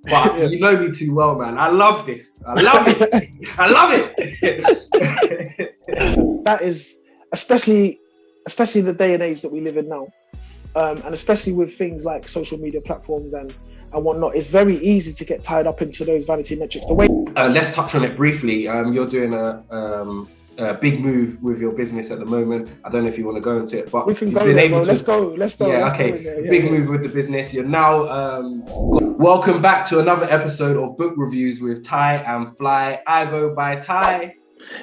but you know me too well, man. I love this. I love it. I love it. That is especially the day and age that we live in now, and especially with things like social media platforms and whatnot. It's very easy to get tied up into those vanity metrics. The way let's touch on it briefly. You're doing a big move with your business at the moment. I don't know if you want to go into it, but we can go there, bro. Let's go. Yeah, okay. Big move with the business. You're now welcome back to another episode of Book Reviews with Ty and Fly. I go by Ty.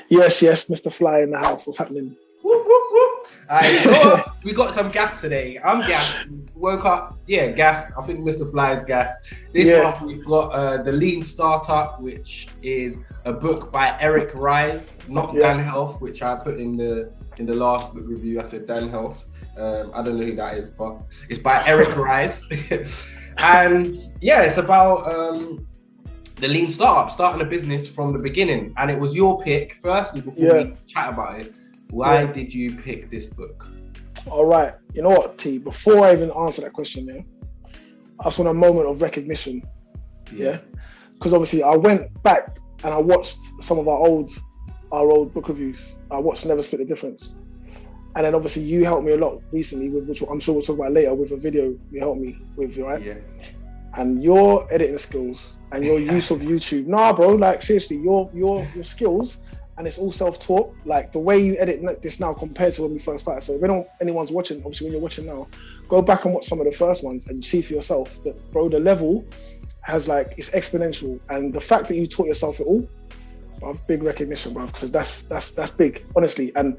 Yes, Mr. Fly in the house. What's happening? Whoop, whoop, whoop. We got some gas today. I'm gassed. Woke up, gas. I think Mr. Fly is gassed. This month we've got The Lean Startup, which is a book by Eric Reis, not Dan Health, which I put in the last book review. I said Dan Health. I don't know who that is, but it's by Eric Reis. And it's about the lean startup, starting a business from the beginning. And it was your pick. Firstly, before we chat about it, why did you pick this book? All right. You know what, T? Before I even answer that question, I just want a moment of recognition. Because obviously I went back and I watched some of our old book reviews. I watched Never Split the Difference. And then obviously you helped me a lot recently, with which I'm sure we'll talk about later, with a video you helped me with, right? Yeah. And your editing skills and your use of YouTube. Nah, bro, like seriously, your skills, and it's all self-taught. Like the way you edit this now compared to when we first started. So if anyone's watching, obviously when you're watching now, go back and watch some of the first ones and you see for yourself that, bro, the level has it's exponential. And the fact that you taught yourself it all, big recognition, bro, because that's big, honestly. And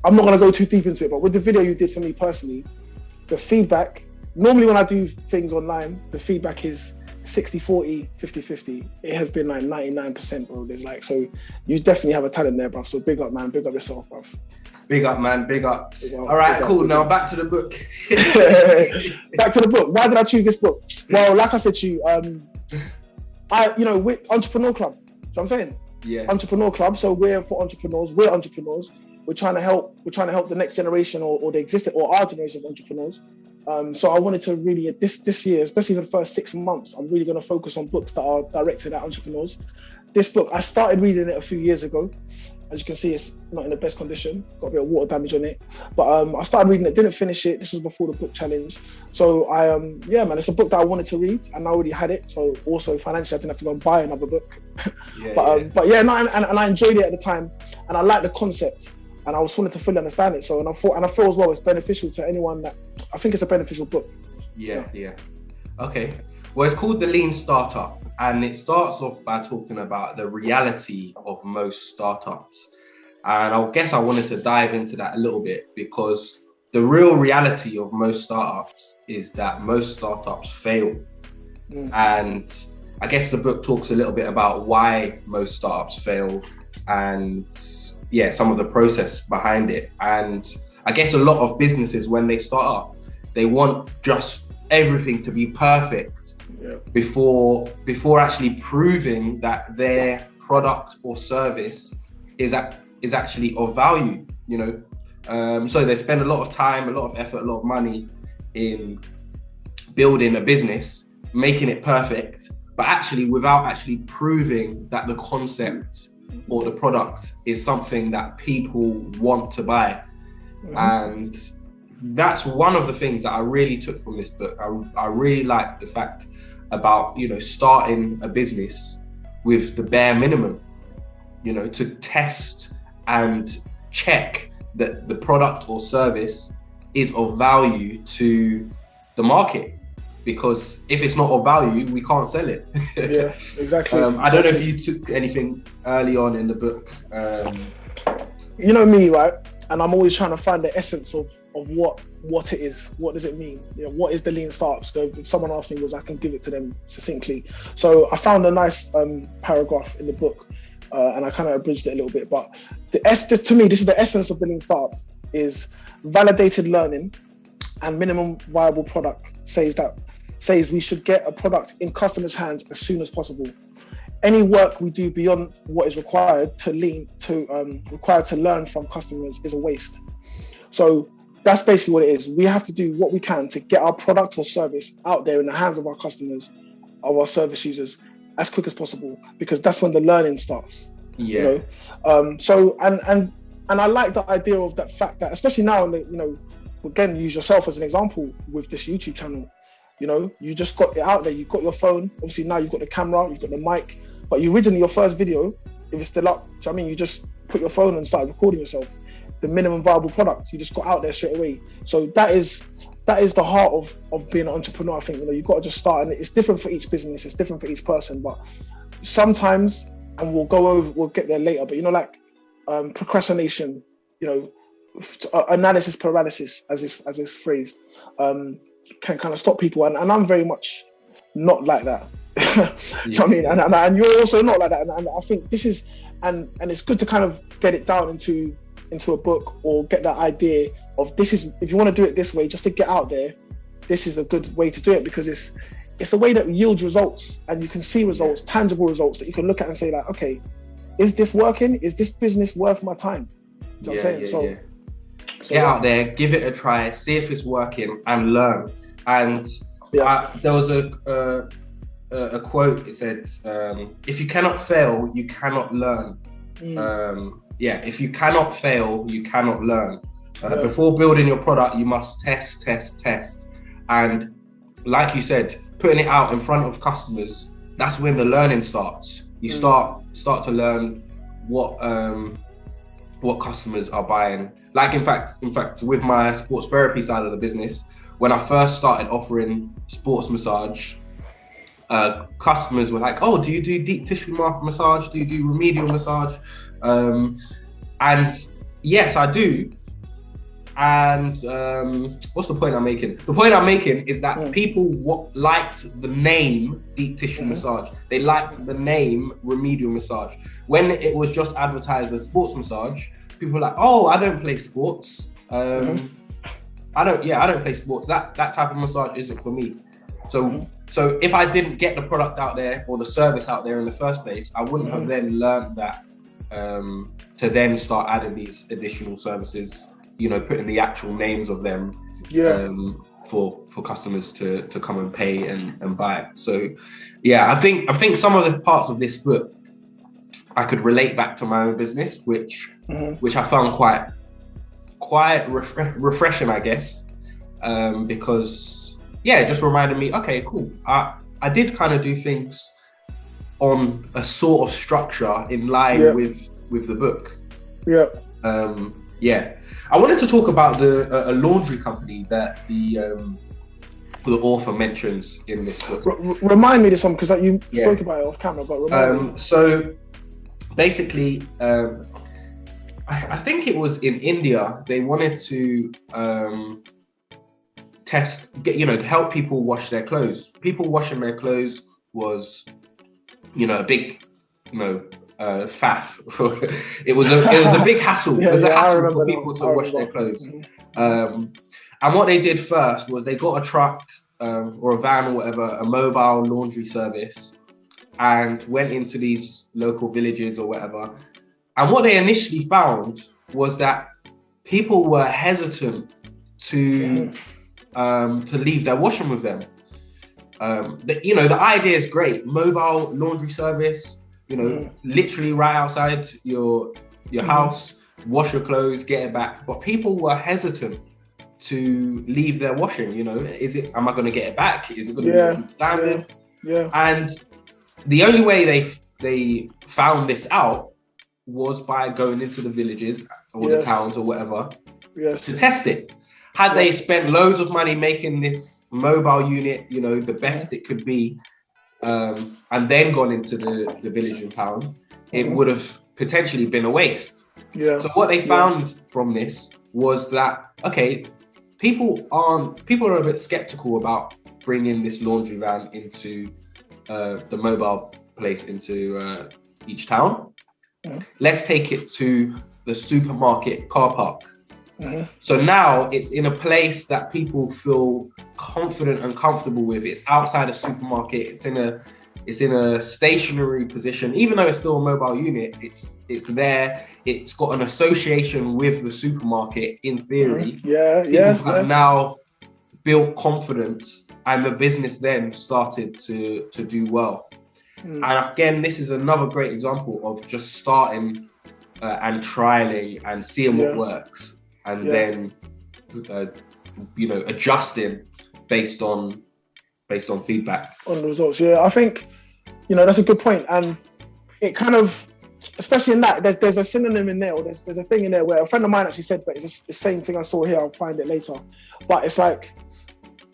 I'm not gonna go too deep into it, but with the video you did for me personally, the feedback, normally when I do things online, the feedback is 60-40, 50-50. It has been like 99%, bro. There's so you definitely have a talent there, bro. So big up, man. Big up yourself, bro. Big up, man. Big up. All right, cool. Now back to the book. Back to the book. Why did I choose this book? Well, like I said to you, we're Entrepreneur Club. You know what I'm saying? Yeah. Entrepreneur Club. So we're for entrepreneurs. We're entrepreneurs. We're trying to help the next generation or the existing or our generation of entrepreneurs. So I wanted to really, this year, especially for the first 6 months, I'm really going to focus on books that are directed at entrepreneurs. This book, I started reading it a few years ago. As you can see, it's not in the best condition. Got a bit of water damage on it. But I started reading it, didn't finish it. This was before the book challenge. So it's a book that I wanted to read and I already had it. So also financially, I didn't have to go and buy another book. And I enjoyed it at the time. And I liked the concept. And I was wanting to fully understand it. So, and I feel as well it's beneficial to anyone I think it's a beneficial book. Yeah. Okay. Well, it's called The Lean Startup, and it starts off by talking about the reality of most startups. And I guess I wanted to dive into that a little bit because the real reality of most startups is that most startups fail. And I guess the book talks a little bit about why most startups fail and some of the process behind it. And I guess a lot of businesses, when they start up, they want just everything to be perfect before actually proving that their product or service is actually of value, so they spend a lot of time, a lot of effort, a lot of money in building a business, making it perfect, but actually without actually proving that the concept or the product is something that people want to buy. And that's one of the things that I really took from this book. I really like the fact about, starting a business with the bare minimum, to test and check that the product or service is of value to the market. Because if it's not of value, we can't sell it. Yeah, exactly. I don't know if you took anything early on in the book. You know me, right? And I'm always trying to find the essence of what it is. What does it mean? What is the lean startup? So if someone asked me, I can give it to them succinctly. So I found a nice paragraph in the book, and I kind of abridged it a little bit. But to me, this is the essence of the lean startup: is validated learning and minimum viable product. Says we should get a product in customers' hands as soon as possible. Any work we do beyond what is required to learn from customers is a waste. So that's basically what it is. We have to do what we can to get our product or service out there in the hands of our customers our service users as quick as possible, because that's when the learning starts. Yeah. You know, so and I like the idea of that fact that, especially now, you know, again, use yourself as an example with this YouTube channel. You know, you just got it out there. You've got your phone. Obviously now you've got the camera, you've got the mic. But originally your first video, if it's still up, do you know what I mean? You just put your phone and started recording yourself. The minimum viable product, you just got out there straight away. So that is the heart of being an entrepreneur. I think, you know, you've got to just start, and it's different for each business, it's different for each person. But sometimes, and we'll get there later, but you know, like procrastination, you know, analysis paralysis, as it's phrased, can kind of stop people, and I'm very much not like that. Do you know what I mean? And you're also not like that, and I think this is, and it's good to kind of get it down into a book, or get that idea of, this is, if you want to do it this way, just to get out there, this is a good way to do it, because it's a way that yields results, and you can see results, tangible results that you can look at and say, like, okay, is this working? Is this business worth my time? Do you know what I'm saying? So get out there, give it a try, see if it's working, and learn. And there was a quote. It said, "If you cannot fail, you cannot learn." If you cannot fail, you cannot learn. Before building your product, you must test, and like you said, putting it out in front of customers, that's when the learning starts. You start to learn what customers are buying. Like in fact, with my sports therapy side of the business, when I first started offering sports massage, customers were like, "Oh, do you do deep tissue massage? Do you do remedial massage?" And yes, I do. And what's the point I'm making? The point I'm making is that people liked the name deep tissue massage. They liked the name remedial massage. When it was just advertised as sports massage, people were like, "Oh, I don't play sports. I don't play sports. That type of massage isn't for me." So if I didn't get the product out there, or the service out there in the first place, I wouldn't have then learned that to then start adding these additional services, you know, putting the actual names of them for customers to come and pay and buy. So I think some of the parts of this book I could relate back to my own business, which I found quite refreshing, I guess, because it just reminded me, okay, cool, I did kind of do things on a sort of structure in line with the book. I wanted to talk about a laundry company that the author mentions in this book. Remind me this one, because you spoke about it off camera, but remind me. So basically, I think it was in India. They wanted to help people wash their clothes. People washing their clothes was, a big, faff. it was a big hassle. It was a hassle for people to wash their clothes. And what they did first was they got a truck or a van or whatever, a mobile laundry service, and went into these local villages or whatever. And what they initially found was that people were hesitant to leave their washing with them. The idea is great. Mobile laundry service, literally right outside your house, wash your clothes, get it back. But people were hesitant to leave their washing. Am I going to get it back? Is it going to be standard? And the only way they found this out was by going into the villages or the towns or whatever to test it. Had they spent loads of money making this mobile unit, the best it could be, and then gone into the village and town, it would have potentially been a waste. So what they found from this was that, okay, people are a bit skeptical about bringing this laundry van into the mobile place into each town. Let's take it to the supermarket car park. So now it's in a place that people feel confident and comfortable with. It's outside a supermarket. It's in a stationary position, even though it's still a mobile unit. It's there. It's got an association with the supermarket in theory. People have now built confidence, and the business then started to do well. And again, this is another great example of just starting and trialing and seeing what works, and then adjusting based on feedback on the results. I think that's a good point, and it kind of, especially in that, there's a synonym in there, or there's a thing in there where a friend of mine actually said, but it's the same thing I saw here, I'll find it later, but it's like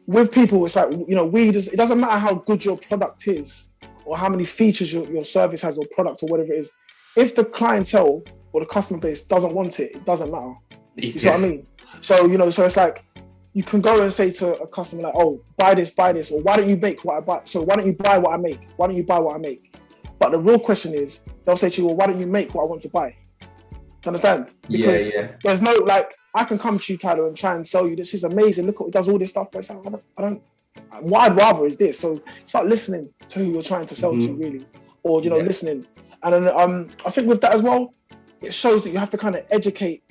with people, it's like, it doesn't matter how good your product is or how many features your service has or product or whatever it is, if the clientele or the customer base doesn't want it, it doesn't matter. You see what I mean? So so it's like, you can go and say to a customer like, oh, buy this, or why don't you make what I buy? So why don't you buy what I make? Why don't you buy what I make? But the real question is, they'll say to you, well, why don't you make what I want to buy? Do you understand? Because there's no, like, I can come to you, Tyler, and try and sell you, this is amazing, look, it does all this stuff, but it's like, what I'd rather is this. So start listening to who you're trying to sell to, really, or listening. And then I think with that as well, it shows that you have to kind of educate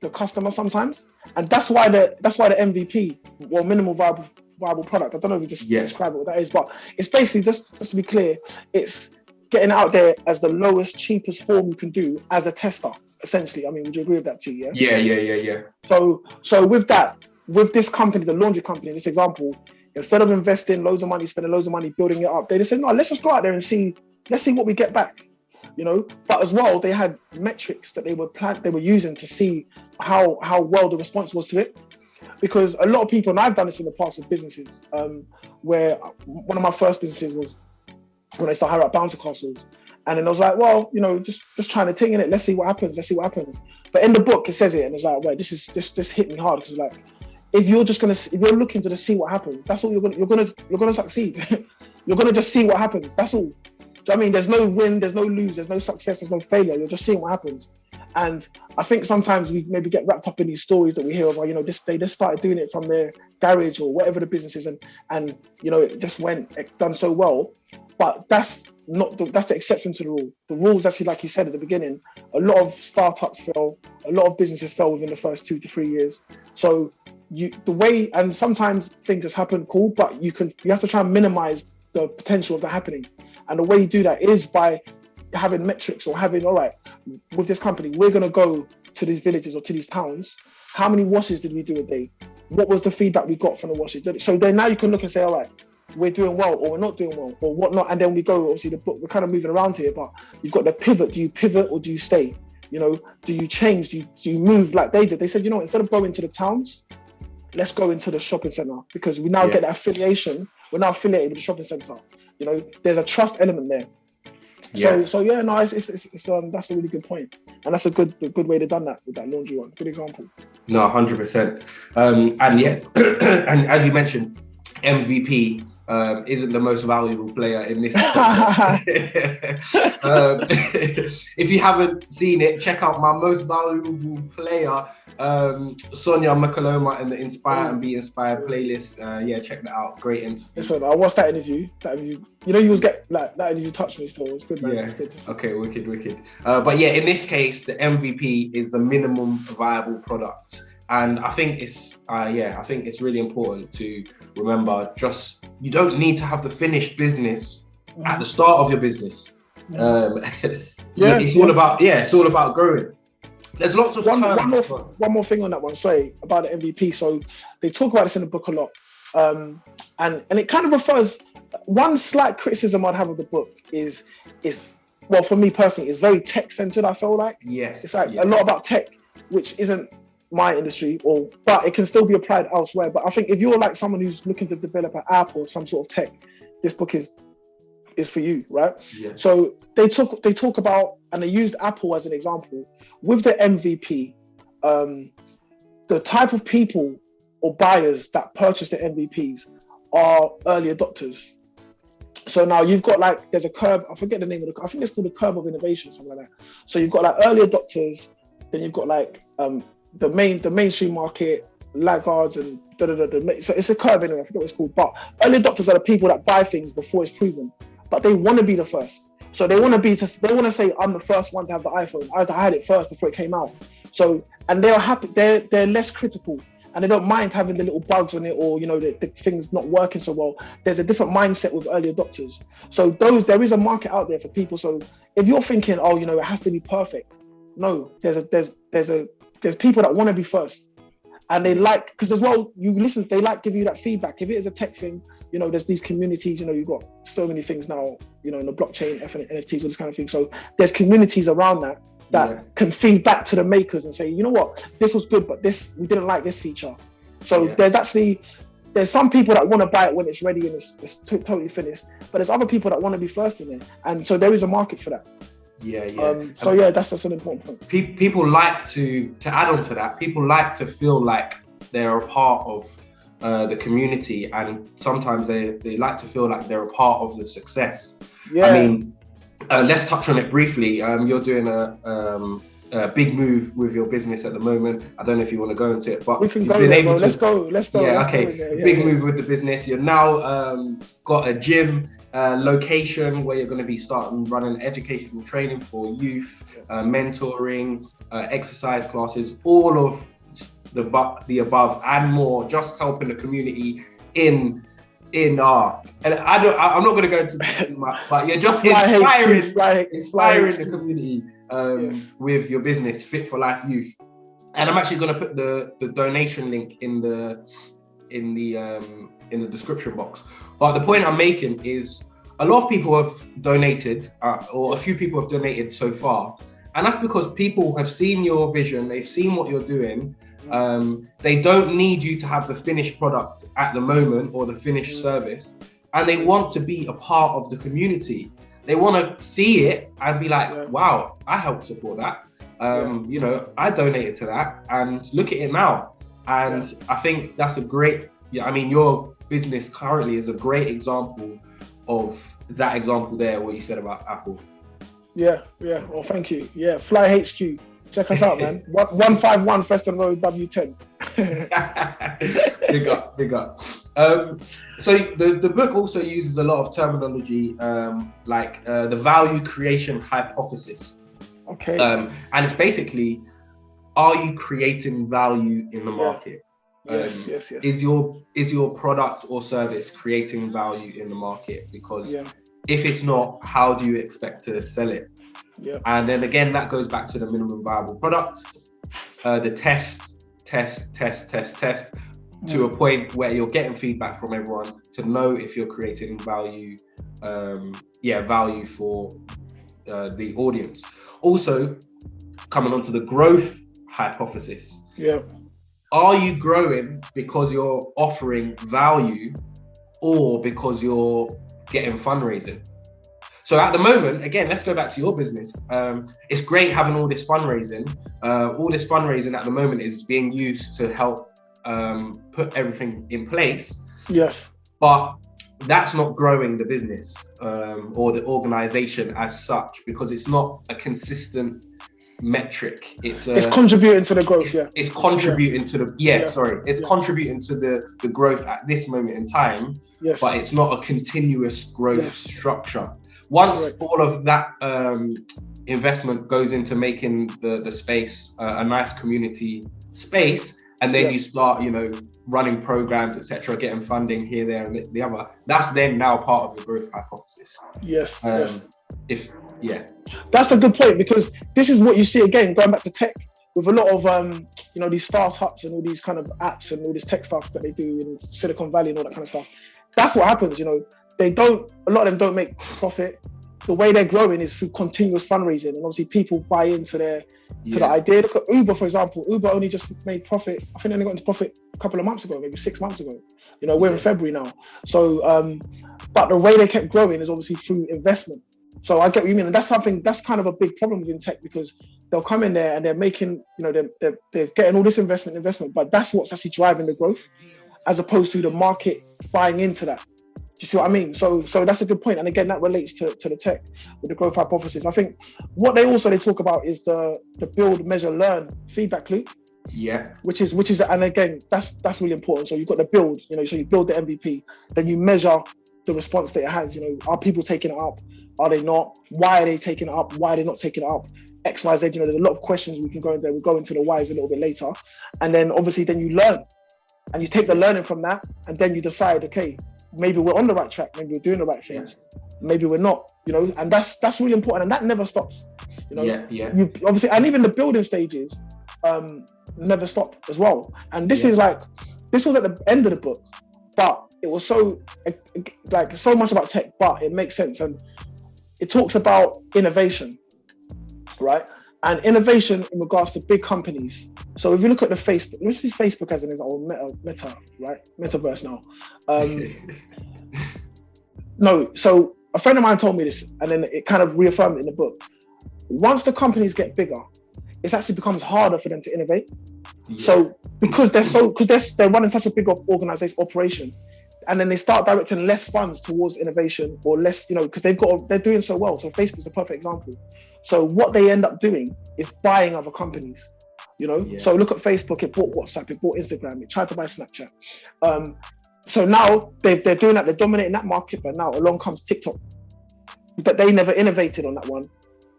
the customer sometimes, and that's why the MVP, or minimal viable product. I don't know if you just describe what that is, but it's basically, just to be clear, it's getting out there as the lowest, cheapest form you can do as a tester, essentially. I mean, would you agree with that, T? Yeah. So with that, with this company, the laundry company, in this example, instead of investing loads of money, spending loads of money building it up, they just said, no, let's just go out there and let's see what we get back. But as well, they had metrics that they were using to see how well the response was to it. Because a lot of people, and I've done this in the past with businesses, where one of my first businesses was when I started hiring out bouncer castles. And then I was like, well, just trying to ting in it. Let's see what happens. But in the book, it says it, and it's like, wait, this hit me hard, because like, if you're looking to just see what happens, that's all you're gonna succeed. You're gonna just see what happens. That's all. I mean, there's no win, there's no lose, there's no success, there's no failure. You're just seeing what happens. And I think sometimes we maybe get wrapped up in these stories that we hear about, they just started doing it from their garage or whatever the business is, and it just done so well. But that's the exception to the rule. The rule is actually, like you said at the beginning, a lot of startups fail, a lot of businesses fail within the first 2 to 3 years. So and sometimes things just happen, cool, but you have to try and minimize the potential of that happening. And the way you do that is by having metrics, or having, all right, with this company, we're going to go to these villages or to these towns. How many washes did we do a day? What was the feedback we got from the washes? So then now you can look and say, all right, we're doing well, or we're not doing well, or whatnot. And then we go, obviously, the book, we're kind of moving around here, but you've got the pivot. Do you pivot or do you stay? Do you change? Do you move like they did? They said, instead of going to the towns, let's go into the shopping center, because we now get that affiliation. We're now affiliated with the shopping center. There's a trust element there. So that's a really good point, and that's a good way to done that with that laundry one. Good example. No, 100%. And and as you mentioned, MVP isn't the most valuable player in this. If you haven't seen it, check out my most valuable player, Sonia Makaloma, in the Inspire and Be Inspired playlist. Check that out. Great interview. Listen, I watched that interview. You always get like that interview touched me still. It was good, man. Yeah. It's good. Okay, wicked. But yeah, in this case, the MVP is the minimum viable product. And I think it's really important to remember, you don't need to have the finished business at the start of your business. It's all about growing. There's lots of one more thing on that one. Sorry, about the MVP. So they talk about this in the book a lot, and it kind of refers. One slight criticism I'd have of the book is well, for me personally, it's very tech centered. I feel like it's like a lot about tech, which isn't my industry, but it can still be applied elsewhere. But I think if you're like someone who's looking to develop an app or some sort of tech, this book is for you, right? Yeah. So they talk about, and they used Apple as an example with the MVP. The type of people or buyers that purchase the MVPs are early adopters. So now you've got there's a curve. I forget the name of I think it's called the curve of innovation, something like that. So you've got early adopters, then you've got the mainstream market, laggards, and so it's a curve anyway. I forget what it's called. But early adopters are the people that buy things before it's proven, but they want to be the first. So they want to say, I'm the first one to have the iPhone. I had it first before it came out. So, and they're happy. They're less critical, and they don't mind having the little bugs on it, or the things not working so well. There's a different mindset with early adopters. So there is a market out there for people. So if you're thinking, oh, it has to be perfect, no, there's people that want to be first, and they like, because as well, they like give you that feedback. If it is a tech thing, there's these communities. You've got so many things now, in the blockchain, NFTs, all this kind of thing. So there's communities around that can feed back to the makers and say, you know what, this was good, but we didn't like this feature. So there's some people that want to buy it when it's ready and it's totally finished, but there's other people that want to be first in it, and so there is a market for that. That's an important point. People like to add on to that. People like to feel like they're a part of the community, and sometimes they like to feel like they're a part of the success. I mean, let's touch on it briefly. You're doing a big move with your business at the moment. I don't know if you want to go into it, but we can go there, bro. Let's go. Yeah, okay. Big move with the business. You're now got a gym location where you're going to be starting running educational training for youth, mentoring, exercise classes, all of the above and more, just helping the community in art. And I'm not going to go into too much, but you're just inspiring the community with your business, Fit for Life Youth. And I'm actually going to put the donation link in the description box. But the point I'm making is a lot of people have donated, or a few people have donated so far. And that's because people have seen your vision, they've seen what you're doing. They don't need you to have the finished product at the moment or the finished service, and they want to be a part of the community. They want to see it and be like, wow, I helped support that. I donated to that, and look at it now. And I think that's a great, your business currently is a great example of that example there, what you said about Apple. Well, thank you. FLLY HQ, check us out, man. 151 Preston Road, W10. Big up. So the book also uses a lot of terminology like the value creation hypothesis. Okay. And it's basically, are you creating value in the market? Yes. Is your product or service creating value in the market? Because if it's not, how do you expect to sell it? And then again, that goes back to the minimum viable product, the test to a point where you're getting feedback from everyone to know if you're creating value, value for the audience. Also, coming on to the growth hypothesis. Are you growing because you're offering value, or because you're getting fundraising? So at the moment, again, let's go back to your business. It's great having all this fundraising. All this fundraising at the moment is being used to help put everything in place. Yes. But that's not growing the business or the organization as such, because it's not a consistent metric. It's contributing to the growth. It's contributing to the It's contributing to the growth at this moment in time. Yes. But it's not a continuous growth structure. Once all of that investment goes into making the space a nice community space, and then you start, running programs, etc., getting funding here, there, and the other, that's then now part of the growth hypothesis. Yes. That's a good point, because this is what you see again, going back to tech, with a lot of these startups and all these kind of apps and all this tech stuff that they do in Silicon Valley and all that kind of stuff. That's what happens. A lot of them don't make profit. The way they're growing is through continuous fundraising, and obviously people buy into the idea. Look at Uber, for example. Uber only just made profit. I think they only got into profit a couple of months ago, maybe 6 months ago. We're in February now. So, but the way they kept growing is obviously through investment. So I get what you mean, and that's kind of a big problem within tech, because they'll come in there and they're making, they're getting all this investment, but that's what's actually driving the growth, as opposed to the market buying into that. Do you see what I mean? So that's a good point. And again, that relates to the tech with the growth hypothesis. I think what they talk about is the build, measure, learn feedback loop. Yeah. Which is, and again, that's really important. So you've got the build, so you build the MVP, then you measure the response that it has. Are people taking it up? Are they not? Why are they taking it up? Why are they not taking it up? X, Y, Z, there's a lot of questions we can go in there. We'll go into the whys a little bit later. And then obviously then you learn. and you take the learning from that, and then you decide, okay, maybe we're on the right track, maybe we're doing the right things, maybe we're not, you know, and that's really important, and that never stops, you know. You obviously, and even the building stages never stop as well. And this is like, this was at the end of the book, but it was so like so much about tech, but it makes sense, and it talks about innovation, right? And innovation in regards to big companies. So if you look at the Facebook, let's use Facebook as an example, Meta, right? Metaverse now. No, so a friend of mine told me this, and then it kind of reaffirmed it in the book. Once the companies get bigger, it actually becomes harder for them to innovate. So because they're running such a big organization operation, and then they start directing less funds towards innovation, or less, you know, because they're doing so well. So Facebook's a perfect example. So what they end up doing is buying other companies, you know. So look at Facebook, it bought WhatsApp, it bought Instagram, it tried to buy Snapchat. So now they're doing that, they're dominating that market, but now along comes TikTok. But they never innovated on that one.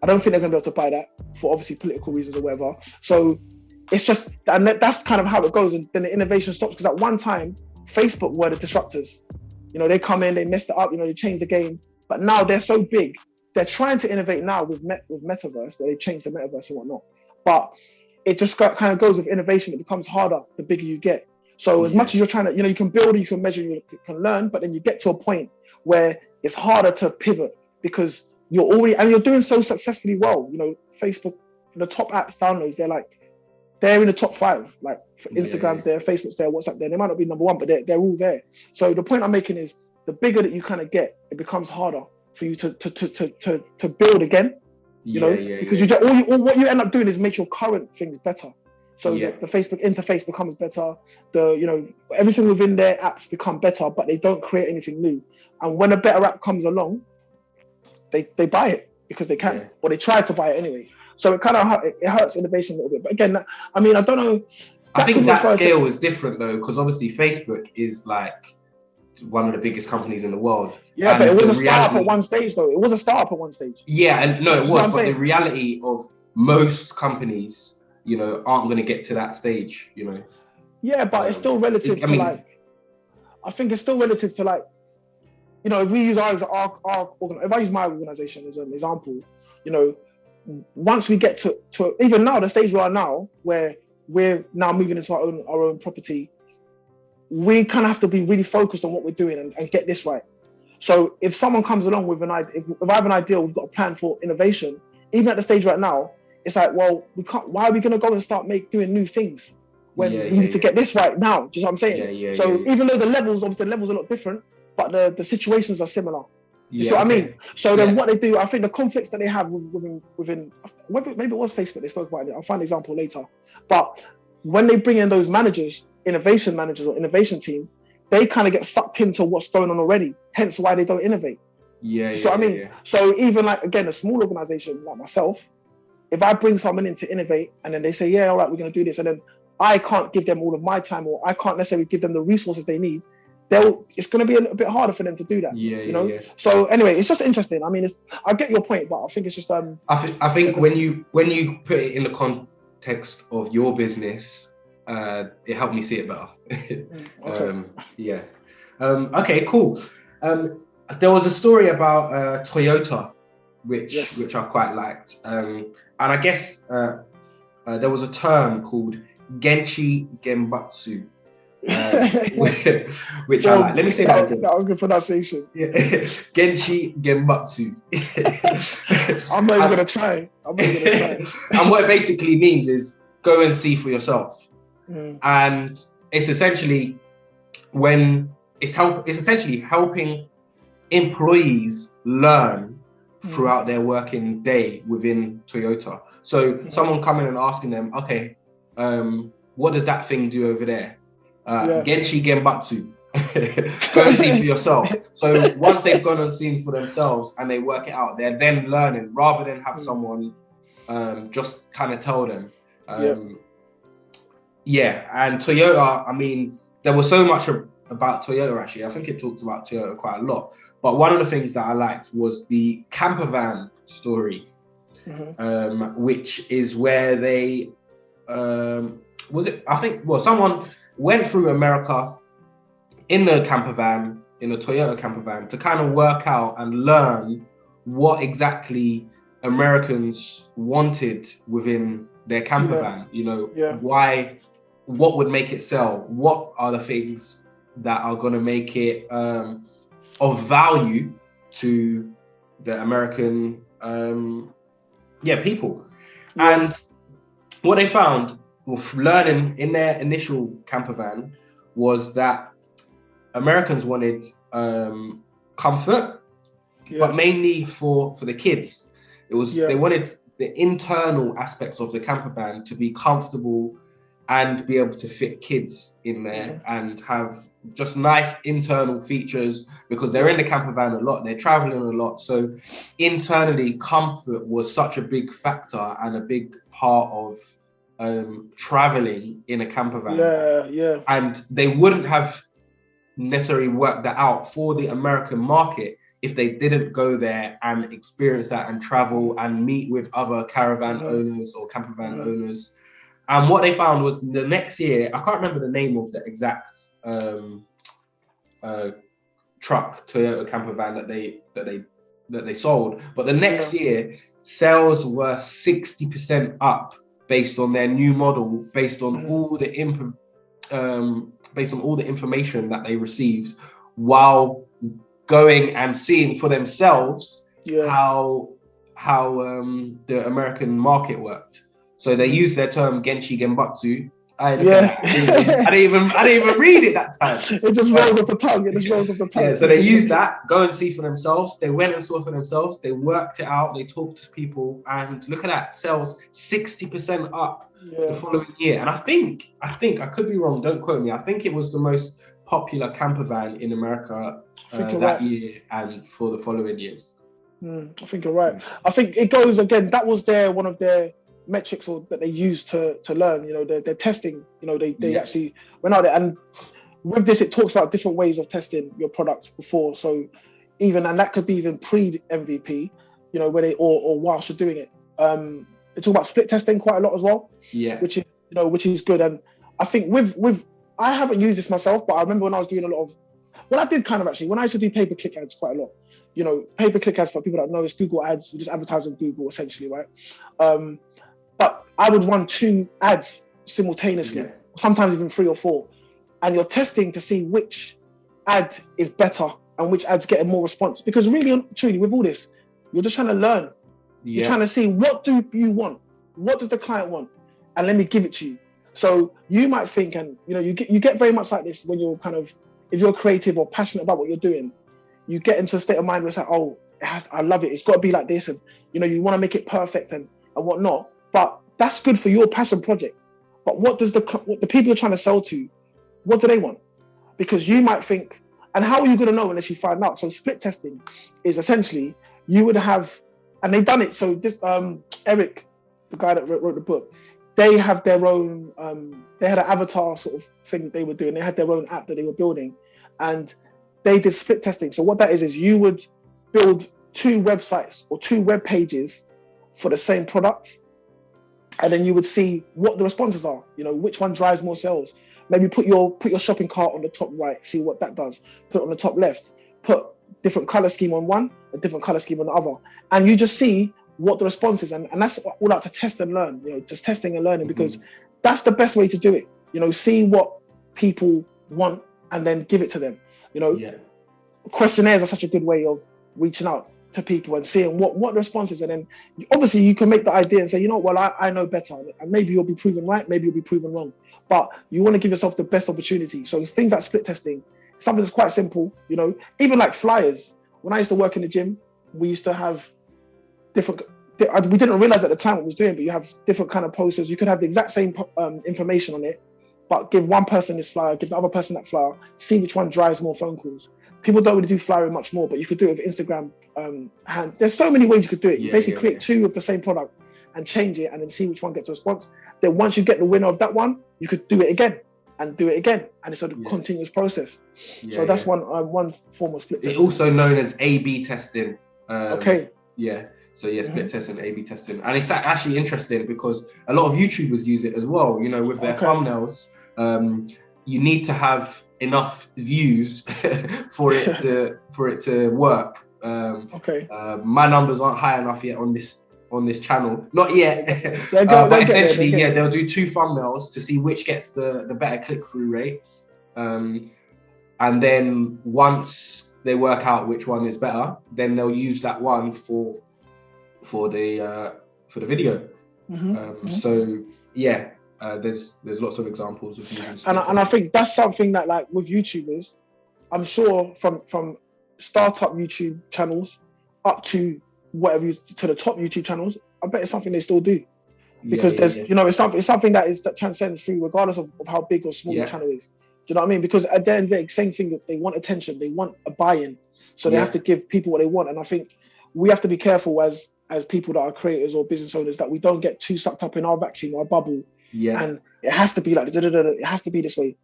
I don't think they're gonna be able to buy that for obviously political reasons or whatever. So it's just, and that's kind of how it goes, and then the innovation stops, because at one time, Facebook were the disruptors. You know, they come in, they messed it up, you know, they changed the game, but now they're so big, they're trying to innovate now with Metaverse, where they changed the Metaverse and whatnot. But it just kind of goes with innovation, it becomes harder the bigger you get. So as much as you're trying to, you know, you can build, you can measure, you can learn, but then you get to a point where it's harder to pivot, because you're already, and you're doing so successfully well. You know, Facebook, the top apps downloads, they're in the top 5. Like Instagram's there, Facebook's there, WhatsApp there. They might not be number 1, but they're all there. So the point I'm making is, the bigger that you kind of get, it becomes harder for you to build again. You know, because you just what you end up doing is make your current things better. So the Facebook interface becomes better. You know, everything within their apps become better, but they don't create anything new. And when a better app comes along, they buy it because they can, or they try to buy it anyway. So it kind of it hurts innovation a little bit. But again, I mean, I don't know. I think that scale is different though, because obviously Facebook is like one of the biggest companies in the world. Yeah, and but it was a startup at one stage though. It was a startup at one stage. Yeah, and no, it was. But the reality of most companies, you know, aren't going to get to that stage, you know. Yeah, but it's still relative to like, I think it's still relative to like, you know, if we use if I use my organization as an example, you know, once we get to even now, the stage we are now, where we're now moving into our own property, we kind of have to be really focused on what we're doing and get this right. So if someone comes along with an idea, if I have an idea, we've got a plan for innovation, even at the stage right now, it's like, well, we can't, why are we going to go and start doing new things when we need to get this right now? Do you know what I'm saying? So even though the levels are a lot different, but the situations are similar. You see what I mean? So then what they do, I think the conflicts that they have within maybe it was Facebook, they spoke about it. I'll find an example later. But when they bring in those managers, innovation managers or innovation team, they kind of get sucked into what's going on already. Hence why they don't innovate. So I mean, so even like, again, a small organization like myself, if I bring someone in to innovate and then they say, yeah, all right, we're going to do this, and then I can't give them all of my time, or I can't necessarily give them the resources they need, it's going to be a little bit harder for them to do that. You know. So anyway, it's just interesting. I mean, I get your point, but I think it's just I think when you put it in the context of your business, it helped me see it better. Okay, cool. There was a story about Toyota, which I quite liked, and I guess there was a term called Genchi Genbutsu. Which I like. Let me say that again. That was good pronunciation. Genchi Genbutsu. I'm not even gonna try. And what it basically means is go and see for yourself. And it's essentially helping employees learn throughout their working day within Toyota. So someone coming and asking them, okay, what does that thing do over there? Genchi Genbutsu. Go and see for yourself. So once they've gone and seen for themselves and they work it out, they're then learning rather than have someone just kind of tell them. And Toyota, I mean, there was so much about Toyota actually. I think it talked about Toyota quite a lot. But one of the things that I liked was the camper van story, which is where they someone went through America in the camper van, in a Toyota camper van, to kind of work out and learn what exactly Americans wanted within their camper van. You know, why, what would make it sell? What are the things that are going to make it of value to the American people? And what they found with learning in their initial camper van was that Americans wanted comfort, but mainly for the kids. It was they wanted the internal aspects of the camper van to be comfortable and be able to fit kids in there and have just nice internal features, because they're in the camper van a lot, they're traveling a lot. So internally, comfort was such a big factor and a big part of traveling in a camper van. And they wouldn't have necessarily worked that out for the American market if they didn't go there and experience that and travel and meet with other caravan owners or camper van owners. And what they found was the next year, I can't remember the name of the exact truck, Toyota camper van that they sold, but the next year sales were 60% up based on their new model, based on all the information that they received while going and seeing for themselves how the American market worked. So they used their term Genchi Genbutsu. I didn't even read it that time. It just rolls off the tongue. Yeah, so they used that, go and see for themselves. They went and saw for themselves. They worked it out. They talked to people, and look at that, sales 60% up the following year. And I think I could be wrong. Don't quote me. I think it was the most popular camper van in America that year and for the following years. I think you're right. I think it goes again. That was one of their metrics that they used to learn. You know, their testing. You know, they actually went out there, and with this, it talks about different ways of testing your products before. So and that could be even pre-MVP. You know, where they or whilst you're doing it. They talk about split testing quite a lot as well. Yeah, which is good. And I think with I haven't used this myself, but I remember when I was doing a lot of, well, I did kind of actually, when I used to do pay-per-click ads quite a lot. You know, pay-per-click ads, for people that know, it's Google ads. You just advertise on Google essentially, right? But I would run 2 ads simultaneously, sometimes even 3 or 4. And you're testing to see which ad is better and which ad's getting more response. Because really, truly, with all this, you're just trying to learn. You're trying to see, what do you want? What does the client want? And let me give it to you. So you might think, and you know, you get very much like this when you're kind of, if you're creative or passionate about what you're doing, you get into a state of mind where it's like, oh, I love it. It's got to be like this, and you know, you want to make it perfect and whatnot. But that's good for your passion project. But what does the people you're trying to sell to, what do they want? Because you might think, and how are you going to know unless you find out? So split testing is essentially, you would have, and they've done it. So this Eric, the guy that wrote the book, they have their own, they had an avatar sort of thing that they were doing. They had their own app that they were building, and they did split testing. So what that is you would build 2 websites or 2 web pages for the same product. And then you would see what the responses are, you know, which one drives more sales. Maybe put your shopping cart on the top right, see what that does. Put it on the top left, put different color scheme on one, a different color scheme on the other. And you just see what the response is. And that's all out to test and learn, you know, just testing and learning, because that's the best way to do it. You know, see what people want and then give it to them. You know, questionnaires are such a good way of reaching out to people and seeing what the response is. And then obviously you can make the idea and say, you know, well, I know better. And maybe you'll be proven right, maybe you'll be proven wrong. But you want to give yourself the best opportunity. So things like split testing, something that's quite simple, you know, even like flyers. When I used to work in the gym, we used to have different, we didn't realize at the time what we was doing, but you have different kind of posters. You could have the exact same information on it, but give one person this flyer, give the other person that flyer, see which one drives more phone calls. People don't really do flyering much more, but you could do it with Instagram. There's so many ways you could do it. You basically create 2 of the same product and change it and then see which one gets a response. Then once you get the winner of that one, you could do it again and do it again. And it's a continuous process. So that's one form of split testing. It's also known as A/B testing. Okay. Yeah. So split testing, A/B testing. And it's actually interesting because a lot of YouTubers use it as well, you know, with their thumbnails. you need to have enough views for it to work. My numbers aren't high enough yet on this channel, not yet. But essentially, they'll do 2 thumbnails to see which gets the better click-through rate, and then once they work out which one is better, then they'll use that one for the video. So yeah, there's lots of examples of using and I think that's something that, like, with YouTubers, I'm sure from startup YouTube channels up to whatever to the top YouTube channels, I bet it's something they still do, because it's something that transcends through, regardless of how big or small the channel is. Do you know what I mean? Because at the end of the day, same thing, they want attention, they want a buy-in, so they have to give people what they want. And I think we have to be careful as people that are creators or business owners, that we don't get too sucked up in our vacuum, our bubble, and it has to be like it has to be this way.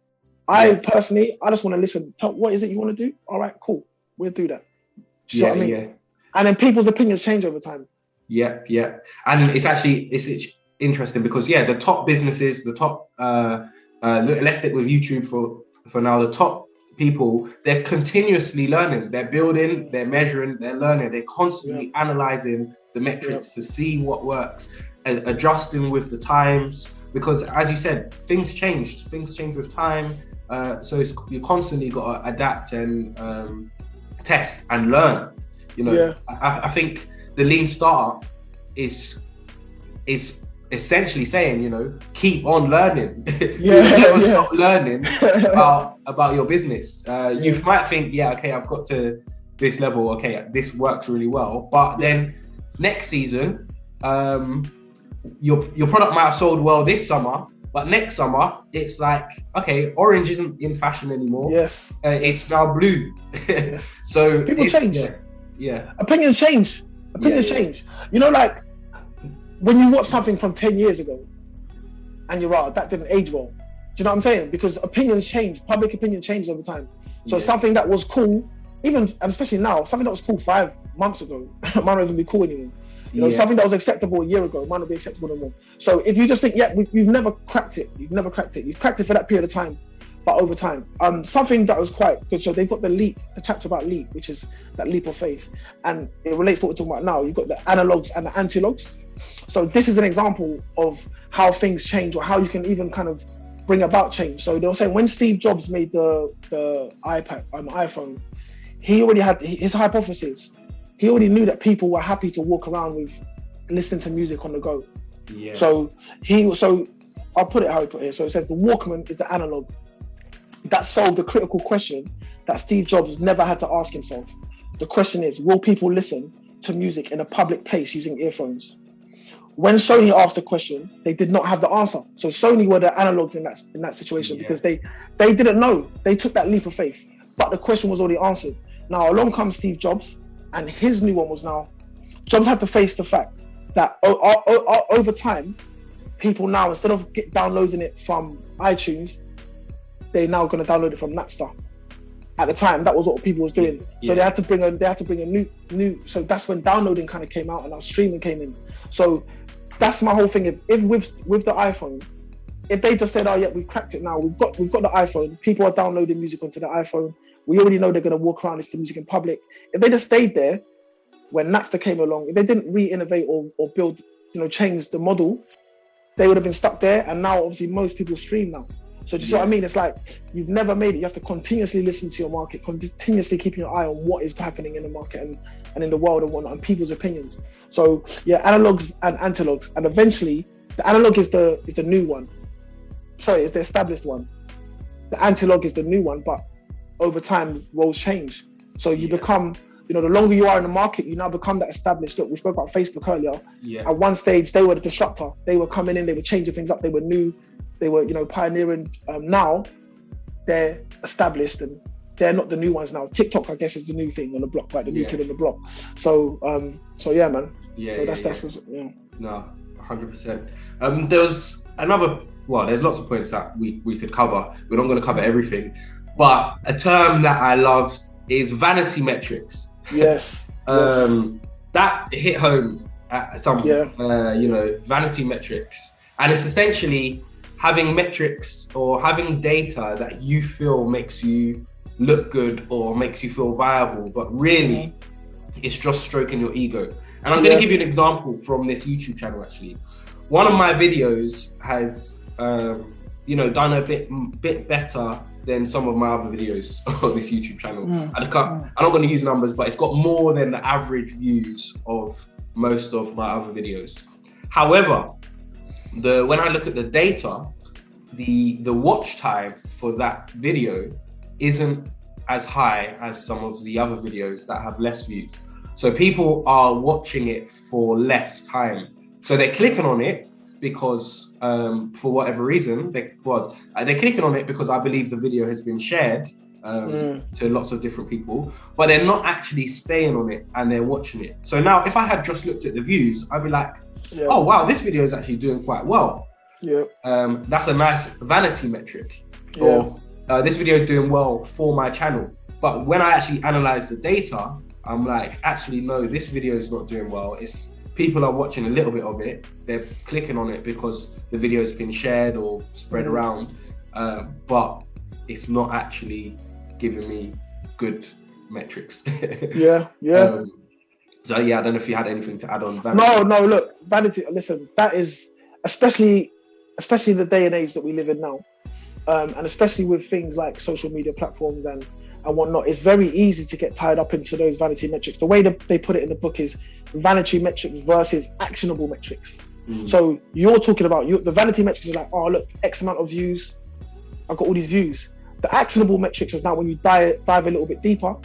I personally, I just want to listen. What is it you want to do? All right, cool, we'll do that. Do you know what I mean? And then people's opinions change over time. And it's interesting because the top businesses, the top let's stick with YouTube for now. The top people, they're continuously learning, they're building, they're measuring, they're learning, they're constantly analyzing the metrics to see what works, and adjusting with the times, because as you said, things change with time. So you constantly got to adapt and test and learn. I think the lean startup is essentially saying, keep on learning. Never stop learning about your business. You might think, I've got to this level, okay, this works really well, but then next season, your product might have sold well this summer, but next summer it's like, okay, orange isn't in fashion anymore. It's now blue. So people change. Opinions change. Change. Like, when you watch something from 10 years ago and you're right, that didn't age well. Do you know what I'm saying? Because opinions change, public opinion changes over time. So something that was cool, even, and especially now, something that was cool 5 months ago might not even be cool anymore. Something that was acceptable a year ago might not be acceptable anymore. So if you just think, you've never cracked it. You've cracked it for that period of time, but over time. Something that was quite good. So they've got the chapter about leap, which is that leap of faith. And it relates to what we're talking about now. You've got the analogs and the antilogs. So this is an example of how things change, or how you can even kind of bring about change. So they'll say when Steve Jobs made the iPhone, he already had his hypothesis. He already knew that people were happy to walk around with listening to music on the go. So I'll put it how he put it here. So it says the Walkman is the analog that solved the critical question that Steve Jobs never had to ask himself. The question is, will people listen to music in a public place using earphones? When Sony asked the question, they did not have the answer. So Sony were the analogs in that situation, because they didn't know. They took that leap of faith, but the question was already answered. Now along comes Steve Jobs, and his new one was now, Jobs had to face the fact that over time, people now, instead of downloading it from iTunes, they're now going to download it from Napster. At the time, that was what people was doing. So they had to bring a new. So that's when downloading kind of came out, and now streaming came in. So that's my whole thing. If with the iPhone, if they just said, "Oh yeah, we cracked it now. We've got the iPhone. People are downloading music onto the iPhone. We already know they're going to walk around listen to music in public." If they just stayed there when Napster came along, if they didn't re-innovate or build, change the model, they would have been stuck there. And now, obviously, most people stream now. So do you see what I mean? It's like you've never made it. You have to continuously listen to your market, continuously keeping your eye on what is happening in the market and in the world and whatnot, and people's opinions. So analogs and antilogs, and eventually the analog is the new one. Sorry, it's the established one. The antilog is the new one, but over time roles change. So you become, the longer you are in the market, you now become that established. Look, we spoke about Facebook earlier. At one stage, they were the disruptor. They were coming in, they were changing things up. They were new. They were, pioneering. Now they're established and they're not the new ones now. TikTok, I guess, is the new thing on the block, right? The new kid on the block. So yeah, man. That's No, 100%. There was another. Well, there's lots of points that we could cover. We're not going to cover everything, but a term that I loved is vanity metrics. Yes. That hit home at some. Vanity metrics, and it's essentially having metrics or having data that you feel makes you look good or makes you feel viable, but really it's just stroking your ego. And I'm going to give you an example from this YouTube channel. Actually, one of my videos has done a bit better than some of my other videos on this YouTube channel. I'm not going to use numbers, but it's got more than the average views of most of my other videos. However, when I look at the data, the watch time for that video isn't as high as some of the other videos that have less views. So people are watching it for less time. So they're clicking on it because for whatever reason, they're clicking on it because I believe the video has been shared to lots of different people, but they're not actually staying on it and they're watching it. So now if I had just looked at the views, I'd be like, oh wow, this video is actually doing quite well. That's a nice vanity metric. Or this video is doing well for my channel. But when I actually analyze the data, I'm like, actually, no, this video is not doing well. It's people are watching a little bit of it. They're clicking on it because the video has been shared or spread around, but it's not actually giving me good metrics. So yeah, I don't know if you had anything to add on Vanity. No, look, Vanity, listen, that is, especially the day and age that we live in now, and especially with things like social media platforms and whatnot, it's very easy to get tied up into those vanity metrics. The way that they put it in the book is vanity metrics versus actionable metrics. So you're talking about, the vanity metrics is like, oh look, X amount of views, I've got all these views. The actionable metrics is now when you dive a little bit deeper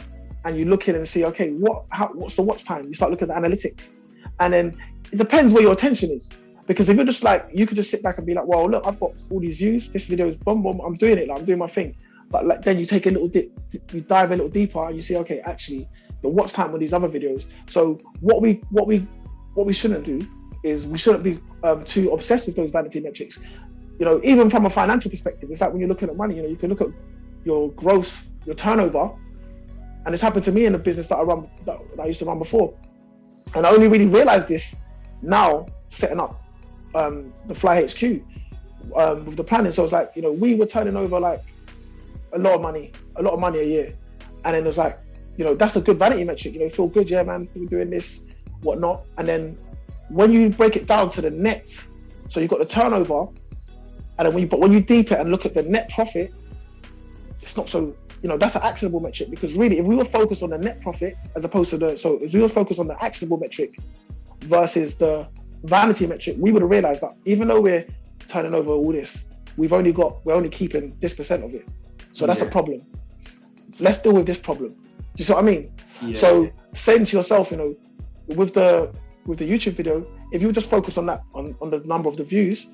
and you look in and see, okay, what's the watch time? You start looking at the analytics. And then it depends where your attention is. Because if you're just like, you could just sit back and be like, well, look, I've got all these views, this video is boom, boom, I'm doing it, like, I'm doing my thing. But like, then you take a little dip, you dive a little deeper and you see, okay, actually, the watch time on these other videos. So what we shouldn't do is we shouldn't be too obsessed with those vanity metrics. You know, even from a financial perspective, it's like when you're looking at money, you know, you can look at your growth, your turnover, and it's happened to me in the business that I used to run before. And I only really realized this now setting up the FLLY HQ with the planning. So it's like, you know, we were turning over like a lot of money a year. And then it was like, you know, that's a good vanity metric, you know, feel good, yeah, man, we're doing this, whatnot. And then when you break it down to the net, so you've got the turnover, and then when you deep it and look at the net profit, it's not so, you know, that's an actionable metric. Because really, if we were focused on the net profit as opposed to if we were focused on the actionable metric versus the vanity metric, we would have realized that even though we're turning over all this, we're only keeping this percent of it. So that's a problem. Let's deal with this problem. Do you see what I mean? So saying to yourself, you know, with the YouTube video, if you just focus on that, on the number of the views,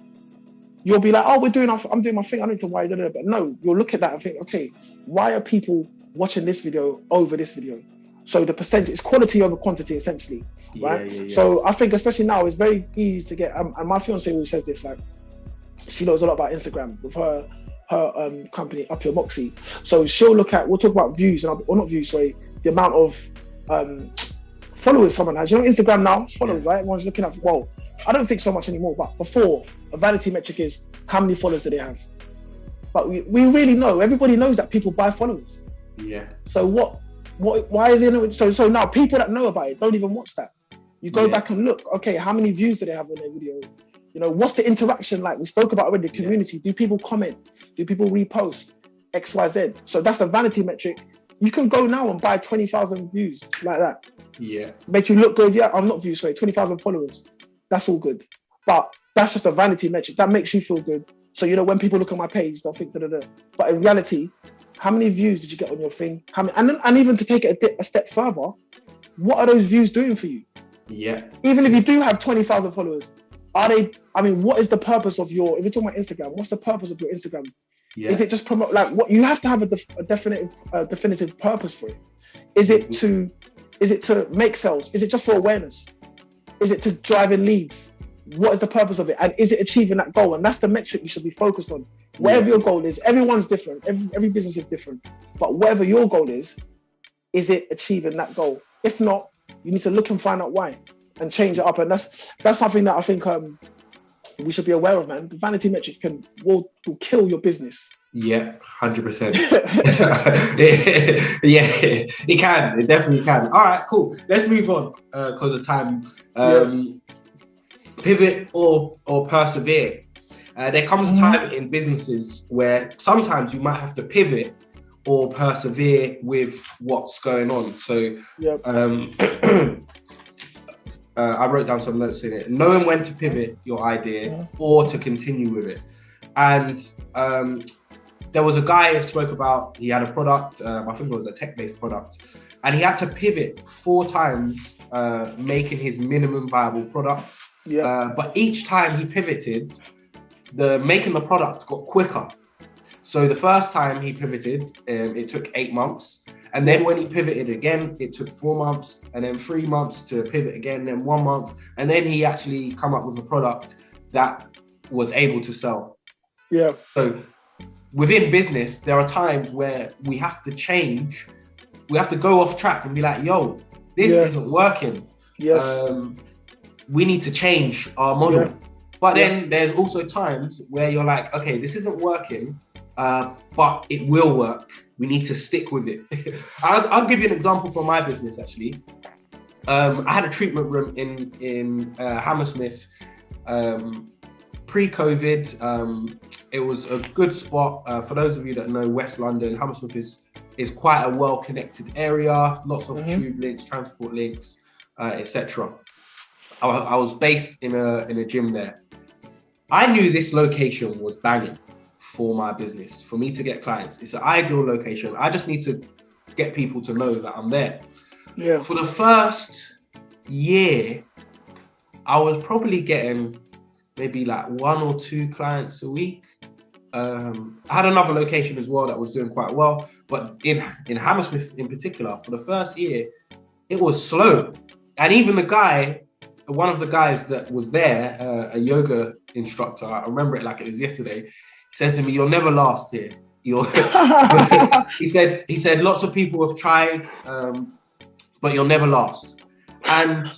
you'll be like, oh, I'm doing my thing, I don't need to worry. But no, you'll look at that and think, okay, why are people watching this video over this video? So the percentage, it's quality over quantity, essentially, right? So I think especially now, it's very easy to get, and my fiance always says this, like, she knows a lot about Instagram with her company, Up Your Moxie. So we'll talk about views, or not views, sorry, the amount of followers someone has. You know, Instagram now, followers, right? Everyone's looking at, well, I don't think so much anymore, but before, a vanity metric is how many followers do they have? But we really know, everybody knows that people buy followers. So why is it, so now people that know about it don't even watch that. You go back and look, okay, how many views do they have on their video? You know, what's the interaction like? We spoke about already, the community. Do people comment? Do people repost? X, Y, Z. So that's a vanity metric. You can go now and buy 20,000 views like that. Make you look good. I'm not views, sorry, 20,000 followers. That's all good. But that's just a vanity metric. That makes you feel good. So, you know, when people look at my page, they'll think da-da-da. But in reality, how many views did you get on your thing? And even to take it a step further, what are those views doing for you? Even if you do have 20,000 followers, what is the purpose of if you're talking about Instagram, what's the purpose of your Instagram? Is it just promote, like, what you have to have a definitive purpose for it? Is it to make sales? Is it just for awareness? Is it to drive in leads? What is the purpose of it? And is it achieving that goal? And that's the metric you should be focused on. Whatever your goal is, everyone's different. Every business is different. But whatever your goal is it achieving that goal? If not, you need to look and find out why and change it up. And that's something that I think we should be aware of, man. Vanity Metrics will kill your business. Yeah, 100%. Yeah, it can. It definitely can. All right, cool. Let's move on because of time. Pivot or persevere. There comes a time in businesses where sometimes you might have to pivot or persevere with what's going on. So I wrote down some notes in it. Knowing when to pivot your idea or to continue with it. And there was a guy who spoke about, he had a product, I think it was a tech-based product, and he had to pivot 4 times making his minimum viable product. But each time he pivoted, making the product got quicker. So the first time he pivoted, it took 8 months. And then when he pivoted again, it took 4 months, and then 3 months to pivot again, then 1 month. And then he actually come up with a product that was able to sell. So within business, there are times where we have to change. We have to go off track and be like, yo, this isn't working. We need to change our model. But then there's also times where you're like, okay, this isn't working, but it will work. We need to stick with it. I'll give you an example from my business, actually. I had a treatment room in Hammersmith pre-COVID. It was a good spot. For those of you that know West London, Hammersmith is quite a well-connected area, lots of tube links, transport links, etc. I was based in a gym there. I knew this location was banging for my business, for me to get clients. It's an ideal location. I just need to get people to know that I'm there. For the first year, I was probably getting maybe like 1 or 2 clients a week. I had another location as well that was doing quite well, but in Hammersmith in particular, for the first year, it was slow. And even one of the guys that was there, a yoga instructor, I remember it like it was yesterday, he said to me, "You'll never last here." He said, lots of people have tried, but you'll never last. And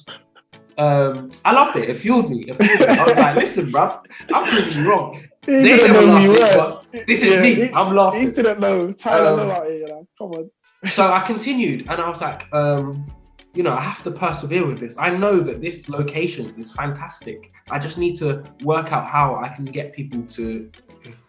I loved it. It fueled me. I was like, listen, bruv, I'm proving you wrong. They never lasted, but this is me. I'm lasting. He didn't know. Tyler know out here, come on. So I continued, and I was like, I have to persevere with this. I know that this location is fantastic. I just need to work out how I can get people to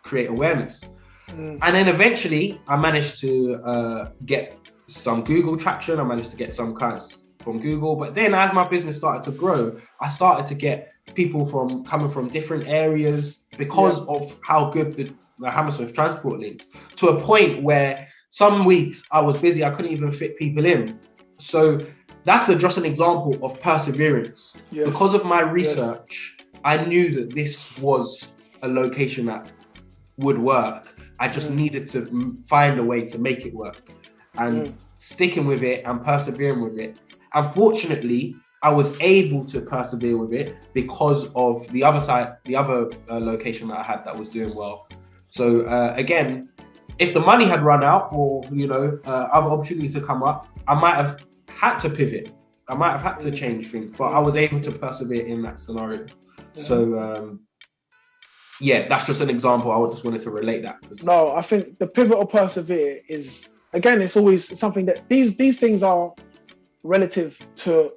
create awareness. And then eventually I managed to get some Google traction. I managed to get some clients from Google. But then as my business started to grow, I started to get people coming from different areas because of how good the Hammersmith transport links, to a point where some weeks I was busy. I couldn't even fit people in. So that's just an example of perseverance. Because of my research, I knew that this was a location that would work. I just needed to find a way to make it work, and sticking with it and persevering with it. Unfortunately, I was able to persevere with it because of the other location that I had that was doing well. So again, if the money had run out, or other opportunities had come up, I might have had to pivot. I might have had to change things, but I was able to persevere in that scenario. So that's just an example. I just wanted to relate that. No, I think the pivot or persevere is, again, it's always something that these things are relative to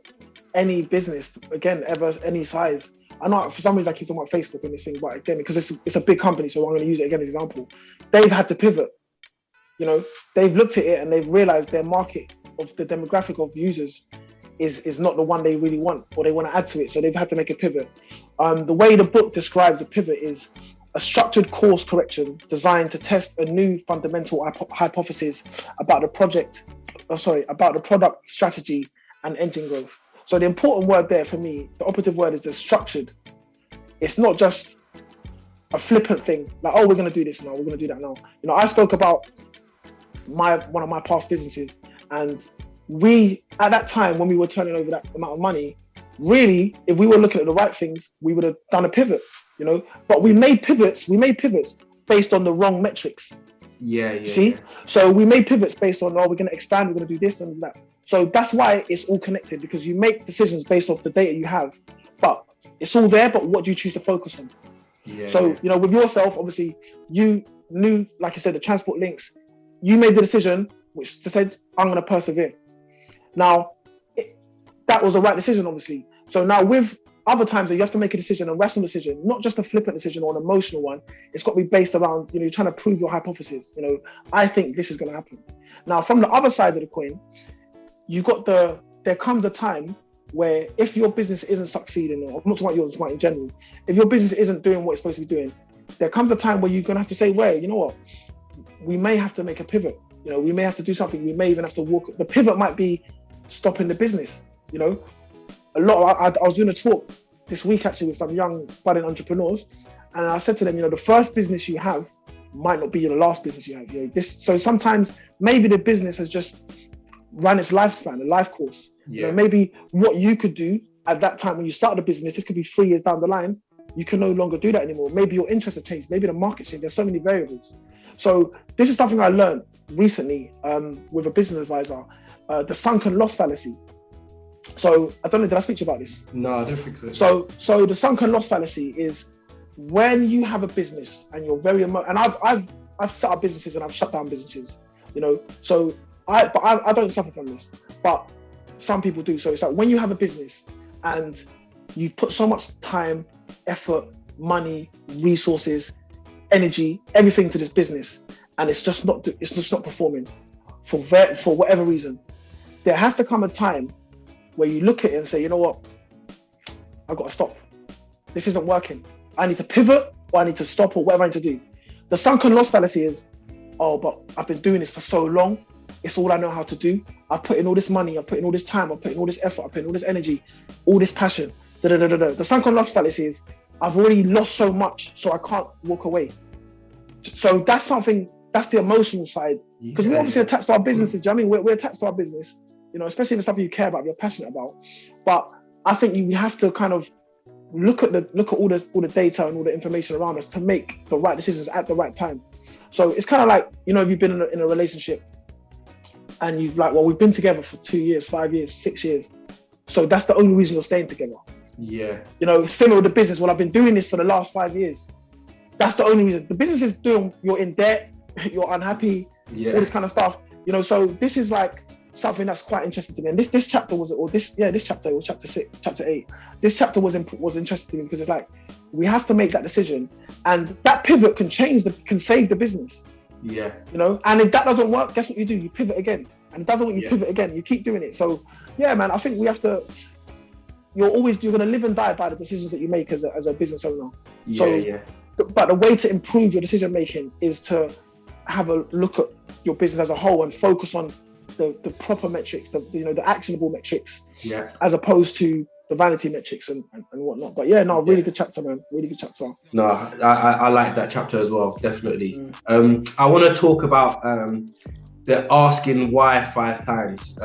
any business, again, ever, any size. I know for some reason I keep talking about Facebook and this thing, but again, because it's a big company, so I'm going to use it again as an example. They've had to pivot. They've looked at it and they've realized their market of the demographic of users is not the one they really want, or they want to add to it. So they've had to make a pivot. The way the book describes a pivot is a structured course correction designed to test a new fundamental hypothesis about the product strategy and engine growth. So the important word there for me, the operative word, is the structured. It's not just a flippant thing, like, oh, we're going to do this now, we're going to do that now. I spoke about one of my past businesses, and we, at that time when we were turning over that amount of money, really, if we were looking at the right things, we would have done a pivot, but we made pivots based on the wrong metrics. So we made pivots based on, we're going to expand, we're going to do this and that. So that's why it's all connected, because you make decisions based off the data you have. But It's all there, but what do you choose to focus on? Yeah. So, you know, with yourself, obviously, you knew, like you said, the transport links. You made the decision, which said, I'm going to persevere. Now, that was the right decision, obviously. So now with other times that you have to make a decision, a rational decision, not just a flippant decision or an emotional one, it's got to be based around, you know, you're trying to prove your hypothesis. You know, I think this is going to happen. Now, from the other side of the coin, you got there comes a time where if your business isn't succeeding, or I'm not talking about yours, I'm talking about in general, if your business isn't doing what it's supposed to be doing, there comes a time where you're going to have to say, well, you know what, we may have to make a pivot. You know, we may have to do something. We may even have to walk. The pivot might be stopping the business. You know, I was doing a talk this week actually with some young budding entrepreneurs, and I said to them, you know, the first business you have might not be the last business you have. You know, so sometimes maybe the business has just run its lifespan, a life course. Yeah. You know, maybe what you could do at that time when you started the business, this could be 3 years down the line, you can no longer do that anymore. Maybe your interests have changed. Maybe the market changed. There's so many variables. So this is something I learned recently with a business advisor, the sunken loss fallacy. So I don't know, did I speak to you about this? No, I don't think so. So the sunken loss fallacy is when you have a business and you're very and I've set up businesses and I've shut down businesses, you know. So I don't suffer from this, but some people do. So it's like when you have a business and you put so much time, effort, money, resources, energy, everything to this business, and it's just not performing for whatever reason, there has to come a time where you look at it and say, you know what, I've got to stop. This isn't working. I need to pivot, or I need to stop, or whatever I need to do. The sunken loss fallacy is, oh, but I've been doing this for so long. It's all I know how to do. I've put in all this money. I've put in all this time. I've put in all this effort. I've put in all this energy, all this passion. The sunken loss fallacy is, I've already lost so much, so I can't walk away. So that's something, that's the emotional side. Because we're obviously attached to our businesses. Do you know what I mean? We're attached to our business, you know, especially if it's something you care about, you're passionate about. But I think you have to kind of look at all the data and all the information around us to make the right decisions at the right time. So it's kind of like, you know, if you've been in a relationship and you've like, well, we've been together for 2 years, 5 years, 6 years. So that's the only reason you're staying together. Yeah. You know, similar with the business. Well, I've been doing this for the last 5 years. That's the only reason. The business is doing, you're in debt, you're unhappy, all this kind of stuff. You know, so this is like something that's quite interesting to me. And this chapter was, this chapter was chapter 8. This chapter was interesting to me because it's like, we have to make that decision, and that pivot can save the business. Yeah. You know, and if that doesn't work, guess what you do? You pivot again. And it doesn't work, you pivot again. You keep doing it. So yeah, man, I think we have to, you're going to live and die by the decisions that you make as a business owner. But the way to improve your decision making is to have a look at your business as a whole and focus on the proper metrics, the actionable metrics, as opposed to the vanity metrics and whatnot. But really good chapter, man. Really good chapter. No, I like that chapter as well, definitely. I want to talk about the asking why 5 times.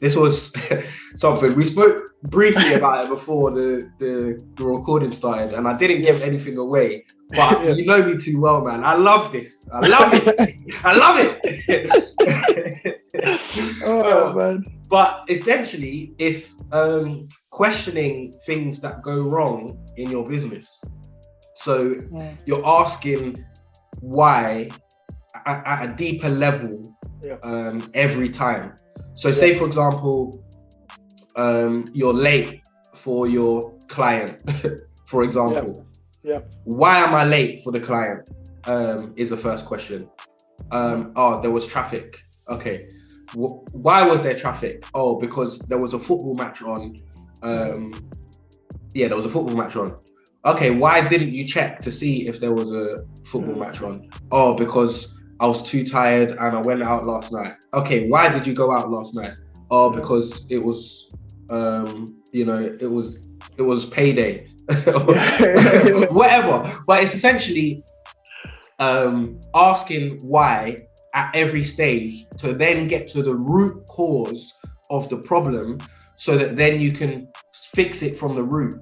This was something we spoke briefly about it before the recording started, and I didn't give anything away, but you know me too well, man. I love this. I love it. I love it. Man. But essentially, it's questioning things that go wrong in your business. So you're asking why at a deeper level every time. So say, for example, you're late for your client, for example. Why am I late for the client? Is the first question. There was traffic. Okay. Why was there traffic? Oh, because there was a football match on. There was a football match on. Okay, why didn't you check to see if there was a football match on? Oh, because I was too tired and I went out last night. Okay, why did you go out last night? Oh, because it was, it was payday. Whatever. But it's essentially asking why at every stage to then get to the root cause of the problem, so that then you can fix it from the root.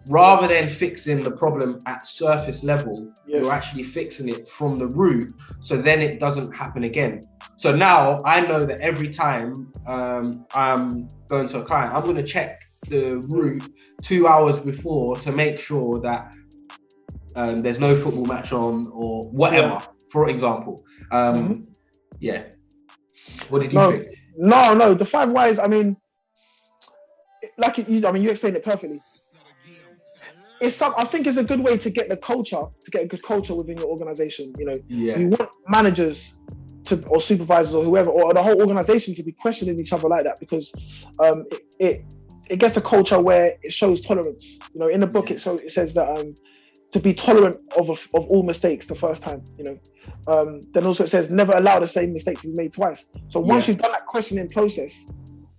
Rather than fixing the problem at surface level, you're actually fixing it from the root, so then it doesn't happen again. So now I know that every time I'm going to a client, I'm going to check the route 2 hours before to make sure that there's no football match on or whatever, for example. Yeah. What did you think? No, the 5 whys, I mean, you explained it perfectly. I think it's a good way to get a good culture within your organization. You know, you want managers or supervisors or whoever, or the whole organization to be questioning each other like that, because it gets a culture where it shows tolerance. You know, in the book it says that to be tolerant of all mistakes the first time. You know, then also it says never allow the same mistake to be made twice. So once you've done that questioning process,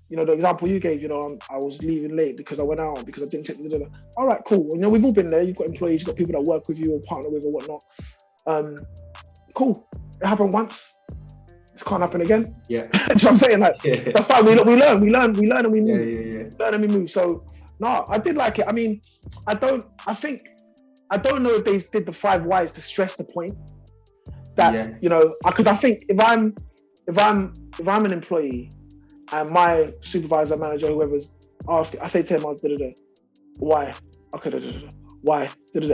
you know, the example you gave, you know, I was leaving late because I went out, because I didn't check the dinner. All right, cool. You know, we've all been there. You've got employees, you've got people that work with you or partner with or whatnot. Cool. It happened once. This can't happen again. Yeah. Do you know what I'm saying? Like, that's fine. We learn and we move. Learn and we move. So, no, I did like it. I mean, I don't know if they did the 5 whys to stress the point that, you know, because I think if I'm an employee and my supervisor, manager, whoever's asking, I say to him, why? Okay, why?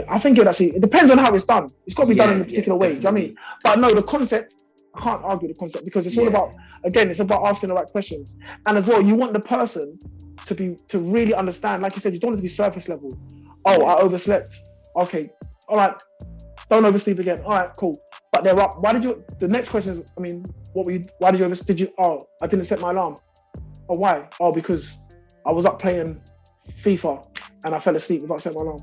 I think it depends on how it's done. It's got to be done in a particular way. Do you know what I mean? But no, the concept, I can't argue the concept, because it's all about, again, it's about asking the right questions. And as well, you want the person to really understand, like you said, you don't want it to be surface level. Oh, I overslept. Okay, all right. Don't oversleep again. All right, cool. But they're up. The next question is, I mean, why did you oversleep? I didn't set my alarm. Oh, why? Oh, because I was up playing FIFA and I fell asleep without setting my alarm.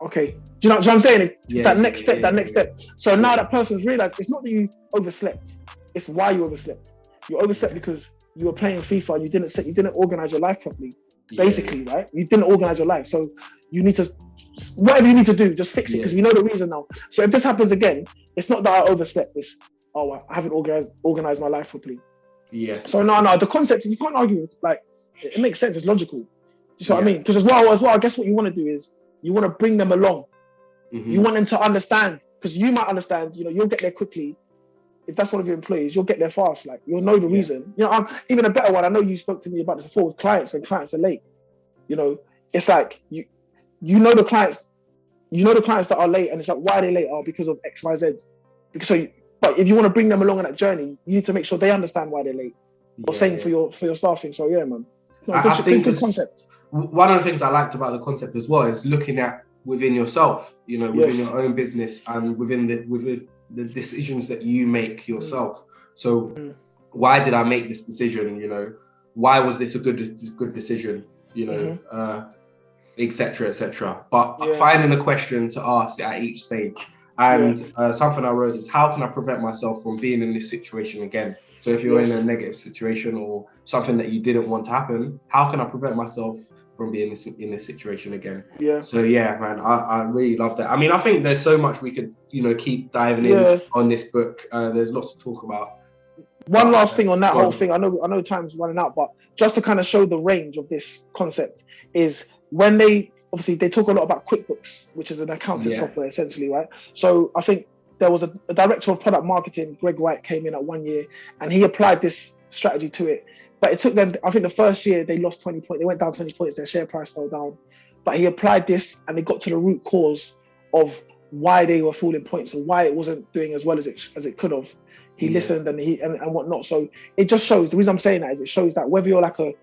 Okay. Do you know what I'm saying? It's that next step. So now that person's realized it's not that you overslept, it's why you overslept. You overslept because you were playing FIFA and you didn't organize your life properly. Basically, right? You didn't organize your life. So you need to, whatever you need to do, just fix it, because we know the reason now. So if this happens again, it's not that I overslept, it's, I haven't organized my life properly. Yeah. So no, the concept, you can't argue, like, it makes sense, it's logical. You see what I mean? Because as well, I guess what you want to do is, you want to bring them along. You want them to understand, because you might understand, you know, you'll get there quickly. If that's one of your employees, you'll get there fast. Like, you'll know the reason. You know, even a better one, I know you spoke to me about this before with clients, when clients are late. You know, it's like, you know the clients that are late, and it's like, why are they late? Oh, because of X, Y, Z. But if you want to bring them along on that journey, you need to make sure they understand why they're late. Or same for your staffing. So yeah, man. No, good concept. One of the things I liked about the concept as well is looking at within yourself, you know, within your own business and within the decisions that you make yourself. So why did I make this decision? You know, why was this a good decision? You know, et cetera. But finding a question to ask at each stage. And something I wrote is, how can I prevent myself from being in this situation again? So if you're in a negative situation or something that you didn't want to happen, how can I prevent myself from being in this situation again? Yeah. So yeah, man, I really love that. I mean, I think there's so much we could, you know, keep diving in on this book. There's lots to talk about. One last thing on that whole thing. I know time's running out, but just to kind of show the range of this concept is when they talk a lot about QuickBooks, which is an accounting software essentially, right? So I think there was a director of product marketing, Greg White, came in at 1 year and he applied this strategy to it. But it took them, I think the first year they lost 20 points. They went down 20 points, their share price fell down. But he applied this and they got to the root cause of why they were falling points and why it wasn't doing as well as it could have. He listened and whatnot. So it just shows, the reason I'm saying that is it shows that whether you're like a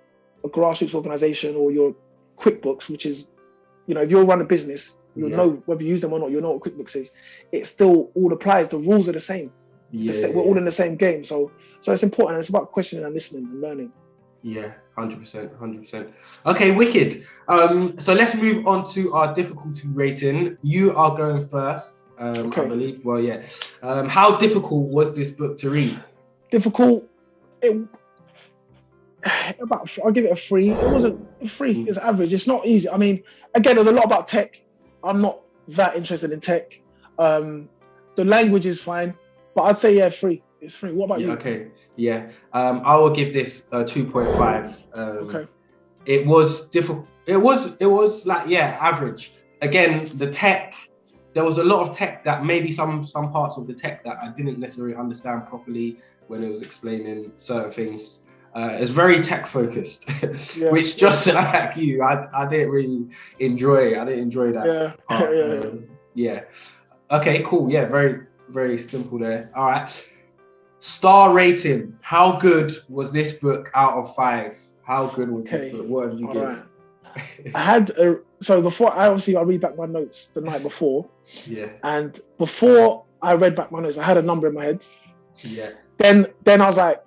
grassroots organization or you're QuickBooks, which is, you know, if you'll run a business, you'll know whether you use them or not, you'll know what QuickBooks is. It still all applies. The rules are the same. We're all in the same game. So it's important. It's about questioning and listening and learning. Yeah, 100%. Okay, wicked. So let's move on to our difficulty rating. You are going first, I believe. Well, yeah. How difficult was this book to read? Difficult. I'll give it a 3. It wasn't a 3. It's average. It's not easy. I mean, again, there's a lot about tech. I'm not that interested in tech. The language is fine, but I'd say 3. It's 3. What about you? Okay. Yeah. I will give this 2.5. Okay. It was difficult. It was like, average. Again, the tech. There was a lot of tech that maybe some parts of the tech that I didn't necessarily understand properly when it was explaining certain things. It's very tech focused, which just like you, I didn't really enjoy. I didn't enjoy that. Yeah. Okay, cool. Yeah, very, very simple there. All right. Star rating. How good was this book out of 5? How good was this book? What did you give? Right. I had so before I read back my notes the night before. Yeah. And before I read back my notes, I had a number in my head. Yeah. Then I was like,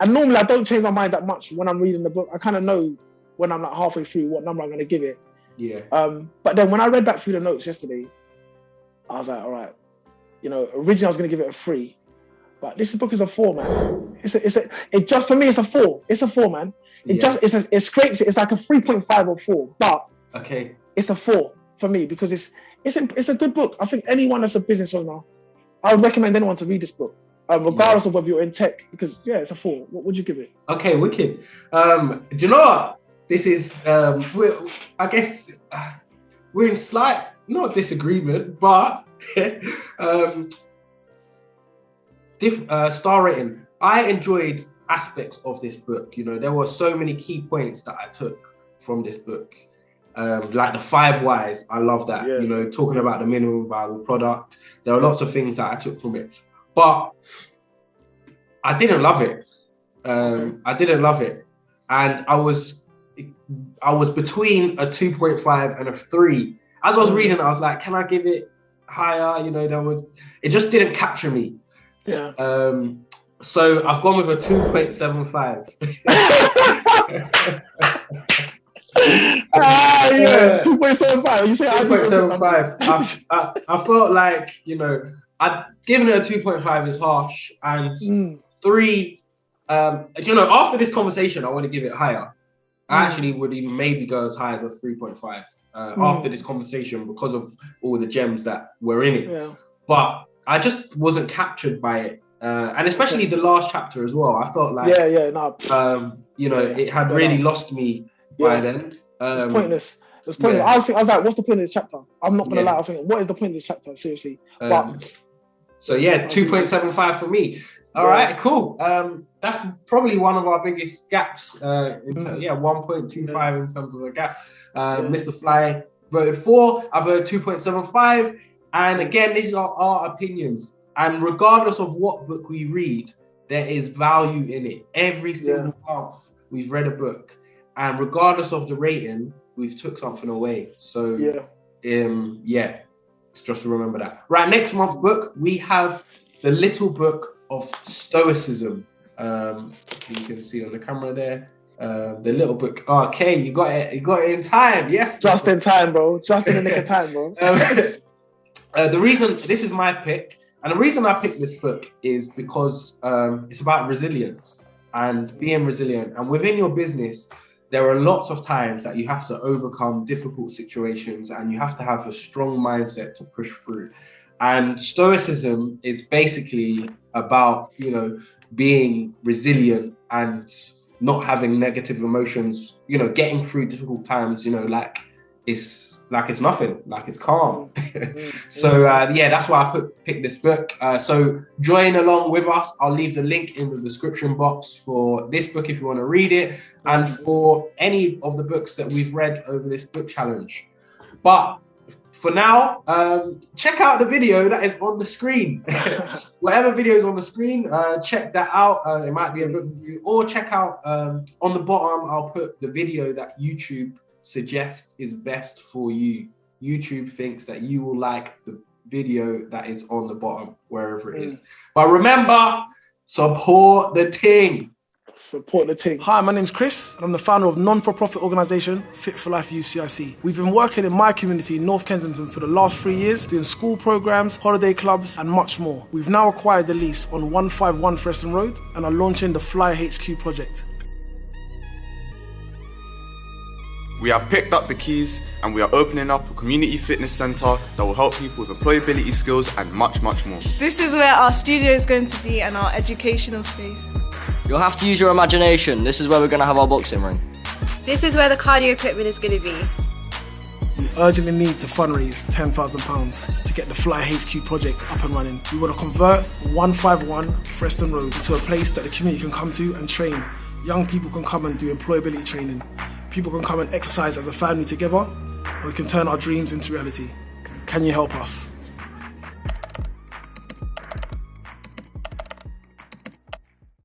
and normally I don't change my mind that much when I'm reading the book. I kind of know when I'm like halfway through what number I'm going to give it. Yeah. But then when I read back through the notes yesterday, I was like, all right, originally I was going to give it a 3, but this book is a 4, man. It just for me it's a 4. It's a 4, man. It scrapes it. It's like a 3.5 or 4, but it's a 4 for me because it's a good book. I think anyone that's a business owner, I would recommend anyone to read this book. Regardless of whether you're in tech, because it's a 4. What would you give it? Okay, wicked. Do you know what? This is, I guess we're in slight, not disagreement, but star rating. I enjoyed aspects of this book. There were so many key points that I took from this book. Like the 5 whys, I love that. Talking about the minimum viable product. There are lots of things that I took from it. But I didn't love it. I didn't love it. And I was between a 2.5 and a 3. As I was reading, I was like, can I give it higher? It just didn't capture me. Yeah. So I've gone with a 2.75. 2.75. You say 2.75. I felt like, I'd given it a 2.5 is harsh, and 3, after this conversation, I want to give it higher. I actually would even maybe go as high as a 3.5 after this conversation because of all the gems that were in it. Yeah. But I just wasn't captured by it. And especially the last chapter as well. I felt like, it had really lost me by then. It's pointless. It's pointless. I was like, what's the point of this chapter? I'm not going to lie. I was thinking, what is the point of this chapter? Seriously. So 2.75 for me. All right, cool. That's probably one of our biggest gaps. 1.25 in terms of a gap. Mr. Fly voted 4. I voted 2.75. And again, these are our opinions. And regardless of what book we read, there is value in it. Every single month, we've read a book. And regardless of the rating, we've took something away. So, just to remember that. Right, next month's book, we have The Little Book of Stoicism. You can see on the camera there. The little book. Okay, you got it in time. Yes. Just in time, bro. Just in the nick of time, bro. The reason, this is my pick, and the reason I picked this book is because it's about resilience and being resilient. And within your business, there are lots of times that you have to overcome difficult situations and you have to have a strong mindset to push through. And Stoicism is basically about, being resilient and not having negative emotions, getting through difficult times, it's nothing, like it's calm. So that's why I picked this book. So join along with us. I'll leave the link in the description box for this book if you want to read it, and for any of the books that we've read over this book challenge. But for now, check out the video that is on the screen. Whatever video is on the screen, check that out. It might be a book review, or check out on the bottom, I'll put the video that YouTube suggests is best for you. YouTube thinks that you will like the video that is on the bottom, wherever it is. But remember, support the ting. Support the ting. Hi, my name's Chris, and I'm the founder of non-for-profit organisation FFLY HQ. We've been working in my community in North Kensington for the last 3 years, doing school programmes, holiday clubs, and much more. We've now acquired the lease on 151 Preston Road and are launching the FLLY HQ Project. We have picked up the keys and we are opening up a community fitness centre that will help people with employability skills and much, much more. This is where our studio is going to be and our educational space. You'll have to use your imagination. This is where we're going to have our boxing ring. This is where the cardio equipment is going to be. We urgently need to fundraise £10,000 to get the FLLY HQ project up and running. We want to convert 151 Preston Road into a place that the community can come to and train young people can come and do employability training. People can come and exercise as a family together, and we can turn our dreams into reality. Can you help us?